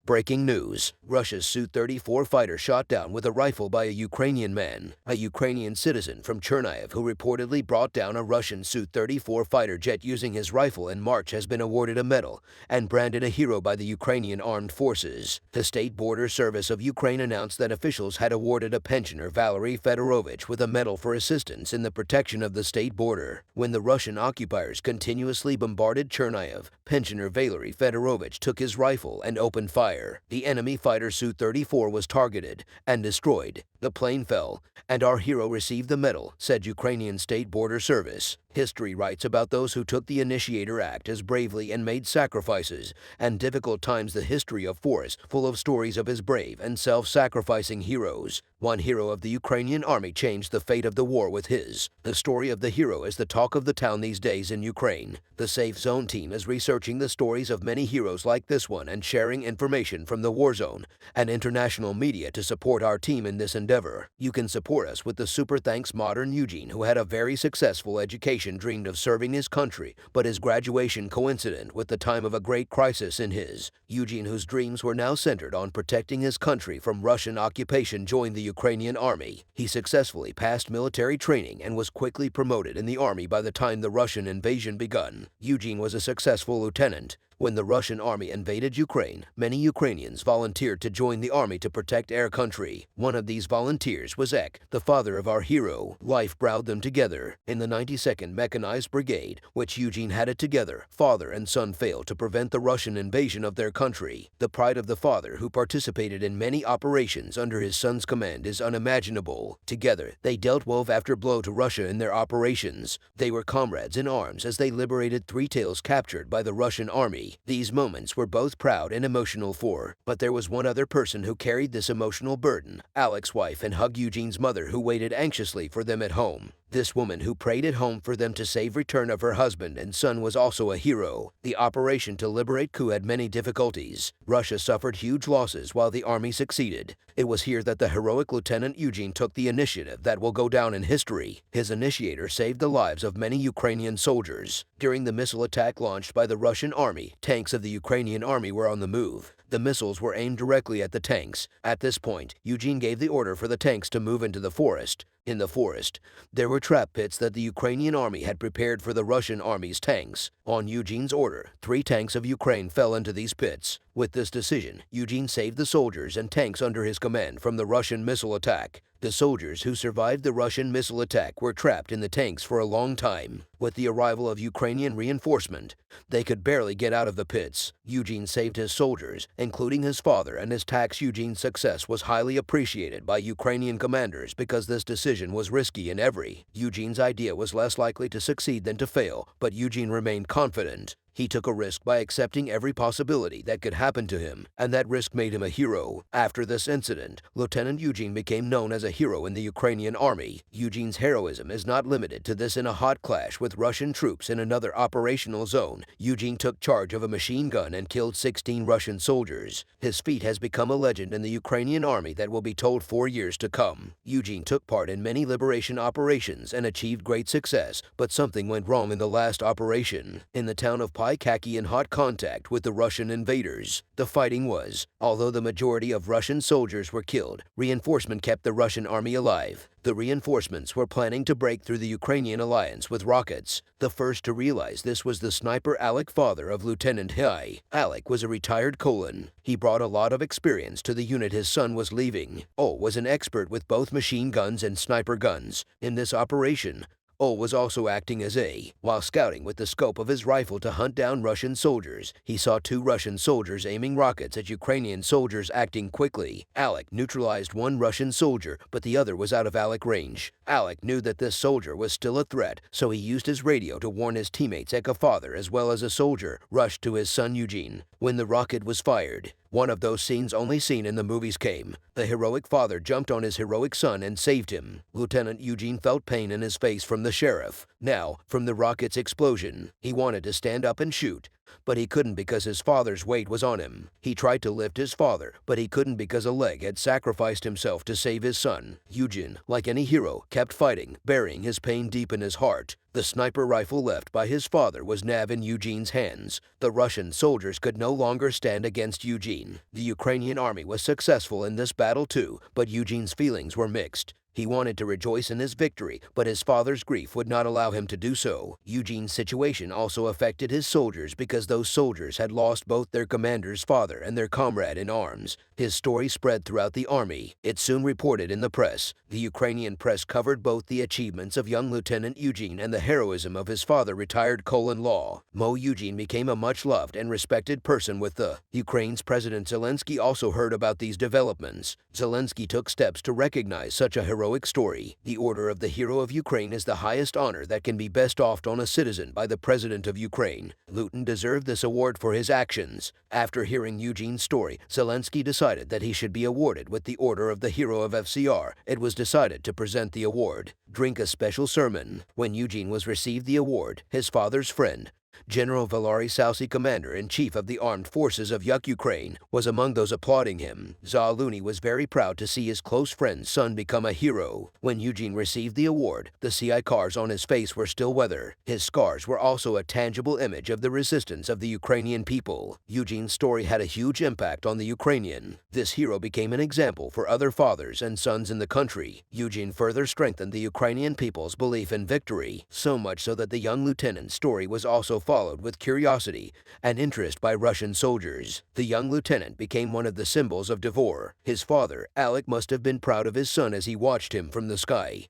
Breaking news. Russia's Su-34 fighter shot down with a rifle by a Ukrainian man. A Ukrainian citizen from Chernihiv who reportedly brought down a Russian Su-34 fighter jet using his rifle in March has been awarded a medal and branded a hero by the Ukrainian Armed Forces. The State Border Service of Ukraine announced that officials had awarded a pensioner, Valery Fedorovich, with a medal for assistance in the protection of the state border. When the Russian occupiers continuously bombarded Chernihiv, pensioner Valery Fedorovich took his rifle and opened fire. The enemy fighter Su-34 was targeted and destroyed. The plane fell, and our hero received the medal, said Ukrainian State Border Service. History writes about those who took the initiator act as bravely and made sacrifices and difficult times. The history of force full of stories of his brave and self-sacrificing heroes. One hero of the Ukrainian army changed the fate of the war with his. The story of the hero is the talk of the town these days in Ukraine. The Safe Zone team is researching the stories of many heroes like this one and sharing information from the war zone and international media to support our team in this endeavor. You can support us with the super thanks. Modern Eugene, who had a very successful education, dreamed of serving his country, but his graduation coincided with the time of a great crisis in his. Eugene, whose dreams were now centered on protecting his country from Russian occupation, joined the Ukrainian army. He successfully passed military training and was quickly promoted in the army by the time the Russian invasion begun. Eugene was a successful lieutenant. When the Russian army invaded Ukraine, many Ukrainians volunteered to join the army to protect our country. One of these volunteers was Ek, the father of our hero. Life brought them together. In the 92nd Mechanized Brigade, which Eugene headed together, father and son failed to prevent the Russian invasion of their country. The pride of the father, who participated in many operations under his son's command, is unimaginable. Together, they dealt blow after blow to Russia in their operations. They were comrades in arms as they liberated 3 tails captured by the Russian army. These moments were both proud and emotional for, but there was one other person who carried this emotional burden, Alex's wife and Hug Eugene's mother, who waited anxiously for them at home. This woman who prayed at home for them to save return of her husband and son was also a hero. The operation to liberate Kyiv had many difficulties. Russia suffered huge losses while the army succeeded. It was here that the heroic Lieutenant Eugene took the initiative that will go down in history. His initiator saved the lives of many Ukrainian soldiers. During the missile attack launched by the Russian army, tanks of the Ukrainian army were on the move. The missiles were aimed directly at the tanks. At this point, Eugene gave the order for the tanks to move into the forest. In the forest, there were trap pits that the Ukrainian army had prepared for the Russian army's tanks. On Eugene's order, 3 tanks of Ukraine fell into these pits. With this decision, Eugene saved the soldiers and tanks under his command from the Russian missile attack. The soldiers who survived the Russian missile attack were trapped in the tanks for a long time. With the arrival of Ukrainian reinforcement, they could barely get out of the pits. Eugene saved his soldiers, including his father and his tanks. Eugene's success was highly appreciated by Ukrainian commanders because this decision was risky in every. Eugene's idea was less likely to succeed than to fail, but Eugene remained confident. He took a risk by accepting every possibility that could happen to him, and that risk made him a hero. After this incident, Lieutenant Eugene became known as a hero in the Ukrainian army. Eugene's heroism is not limited to this. In a hot clash with Russian troops in another operational zone, Eugene took charge of a machine gun and killed 16 Russian soldiers. His feat has become a legend in the Ukrainian army that will be told for years to come. Eugene took part in many liberation operations and achieved great success, but something went wrong in the last operation. In the town of Kaki, in hot contact with the Russian invaders. The fighting was, although the majority of Russian soldiers were killed, reinforcement kept the Russian army alive. The reinforcements were planning to break through the Ukrainian alliance with rockets. The first to realize this was the sniper Alec, father of Lieutenant Hai. Alec was a retired colon. He brought a lot of experience to the unit his son was leaving. Was an expert with both machine guns and sniper guns. In this operation, was also acting as while scouting with the scope of his rifle to hunt down Russian soldiers. He saw 2 Russian soldiers aiming rockets at Ukrainian soldiers. Acting quickly, Alec neutralized one Russian soldier, but the other was out of Alec range. Alec knew that this soldier was still a threat, so he used his radio to warn his teammates. A father as well as a soldier rushed to his son Eugene. When the rocket was fired, one of those scenes only seen in the movies came. The heroic father jumped on his heroic son and saved him. Lieutenant Eugene felt pain in his face from the sheriff. Now, from the rocket's explosion, he wanted to stand up and shoot, but he couldn't because his father's weight was on him. He tried to lift his father, but he couldn't because a leg had sacrificed himself to save his son. Eugene, like any hero, kept fighting, burying his pain deep in his heart. The sniper rifle left by his father was now in Eugene's hands. The Russian soldiers could no longer stand against Eugene. The Ukrainian army was successful in this battle too, but Eugene's feelings were mixed. He wanted to rejoice in his victory, but his father's grief would not allow him to do so. Eugene's situation also affected his soldiers because those soldiers had lost both their commander's father and their comrade in arms. His story spread throughout the army. It soon reported in the press. The Ukrainian press covered both the achievements of young Lieutenant Eugene and the heroism of his father, retired Colin Law. Eugene became a much-loved and respected person with the Ukraine's President Zelensky also heard about these developments. Zelensky took steps to recognize such a heroic story. The Order of the Hero of Ukraine is the highest honor that can be bestowed on a citizen by the President of Ukraine. Luton deserved this award for his actions. After hearing Eugene's story, Zelensky decided that he should be awarded with the Order of the Hero of FCR. It was decided to present the award. Drink a special sermon. When Eugene was received the award, his father's friend, General Valery Salsy, Commander-in-Chief of the Armed Forces of Ukraine, was among those applauding him. Zaluni was very proud to see his close friend's son become a hero. When Eugene received the award, the CI scars on his face were still weather. His scars were also a tangible image of the resistance of the Ukrainian people. Eugene's story had a huge impact on the Ukrainian. This hero became an example for other fathers and sons in the country. Eugene further strengthened the Ukrainian people's belief in victory, so much so that the young lieutenant's story was also followed with curiosity and interest by Russian soldiers. The young lieutenant became one of the symbols of Devor. His father, Alec, must have been proud of his son as he watched him from the sky.